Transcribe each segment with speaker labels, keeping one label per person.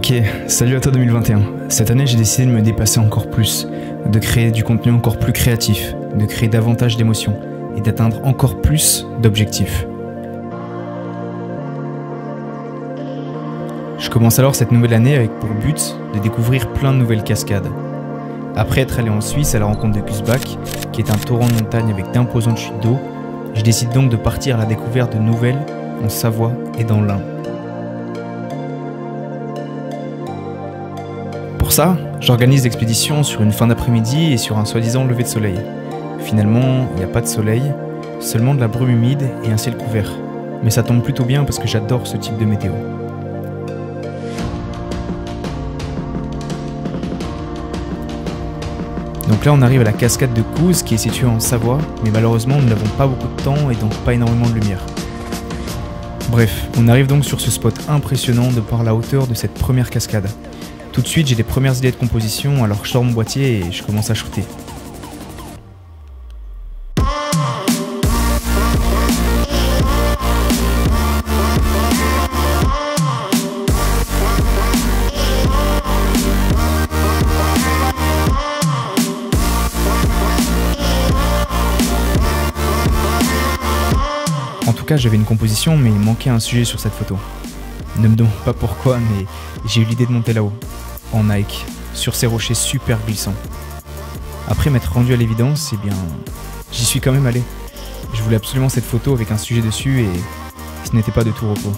Speaker 1: Ok, salut à toi 2021. Cette année, j'ai décidé de me dépasser encore plus, de créer du contenu encore plus créatif, de créer davantage d'émotions et d'atteindre encore plus d'objectifs. Je commence alors cette nouvelle année avec pour but de découvrir plein de nouvelles cascades. Après être allé en Suisse à la rencontre de Gusbach, qui est un torrent de montagne avec d'imposantes chutes d'eau, je décide donc de partir à la découverte de nouvelles en Savoie et dans l'Ain. Pour ça, j'organise l'expédition sur une fin d'après-midi et sur un soi-disant lever de soleil. Finalement, il n'y a pas de soleil, seulement de la brume humide et un ciel couvert. Mais ça tombe plutôt bien parce que j'adore ce type de météo. Donc là on arrive à la cascade de Couze qui est située en Savoie, mais malheureusement nous n'avons pas beaucoup de temps et donc pas énormément de lumière. Bref, on arrive donc sur ce spot impressionnant de par la hauteur de cette première cascade. Tout de suite j'ai des premières idées de composition, alors je sors mon boîtier et je commence à shooter. En tout cas, j'avais une composition, mais il manquait un sujet sur cette photo. Ne me demande pas pourquoi, mais j'ai eu l'idée de monter là-haut, en Nike, sur ces rochers super glissants. Après m'être rendu à l'évidence, eh bien, j'y suis quand même allé. Je voulais absolument cette photo avec un sujet dessus et ce n'était pas de tout repos.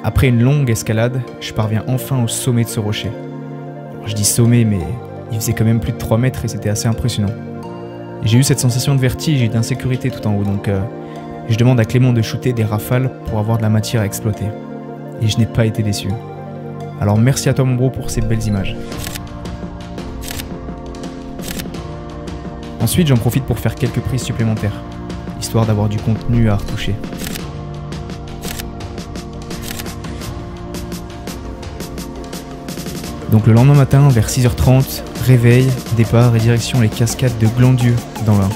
Speaker 1: Après une longue escalade, je parviens enfin au sommet de ce rocher. Alors, je dis sommet, mais il faisait quand même plus de 3 mètres et c'était assez impressionnant. J'ai eu cette sensation de vertige et d'insécurité tout en haut, donc je demande à Clément de shooter des rafales pour avoir de la matière à exploiter. Et je n'ai pas été déçu. Alors merci à toi mon bro pour ces belles images. Ensuite j'en profite pour faire quelques prises supplémentaires, histoire d'avoir du contenu à retoucher. Donc le lendemain matin, vers 6h30, réveil, départ et direction les cascades de Glandieu dans l'Ain.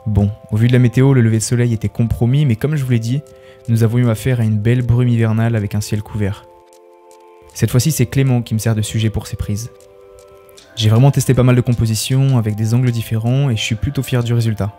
Speaker 1: Bon, au vu de la météo, le lever de soleil était compromis, mais comme je vous l'ai dit, nous avons eu affaire à une belle brume hivernale avec un ciel couvert. Cette fois-ci, c'est Clément qui me sert de sujet pour ses prises. J'ai vraiment testé pas mal de compositions avec des angles différents et je suis plutôt fier du résultat.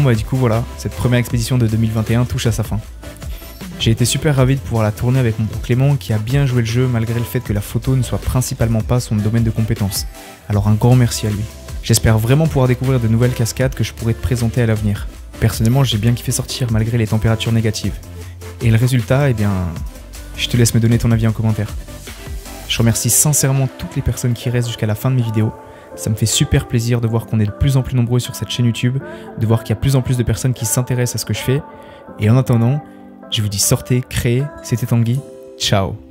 Speaker 1: bah du coup voilà, cette première expédition de 2021 touche à sa fin. J'ai été super ravi de pouvoir la tourner avec mon pote Clément qui a bien joué le jeu malgré le fait que la photo ne soit principalement pas son domaine de compétence. Alors un grand merci à lui. J'espère vraiment pouvoir découvrir de nouvelles cascades que je pourrai te présenter à l'avenir. Personnellement, j'ai bien kiffé sortir malgré les températures négatives. Et le résultat, eh bien, je te laisse me donner ton avis en commentaire. Je remercie sincèrement toutes les personnes qui restent jusqu'à la fin de mes vidéos. Ça me fait super plaisir de voir qu'on est de plus en plus nombreux sur cette chaîne YouTube, de voir qu'il y a de plus en plus de personnes qui s'intéressent à ce que je fais. Et en attendant, je vous dis sortez, créez, c'était Tanguy, ciao.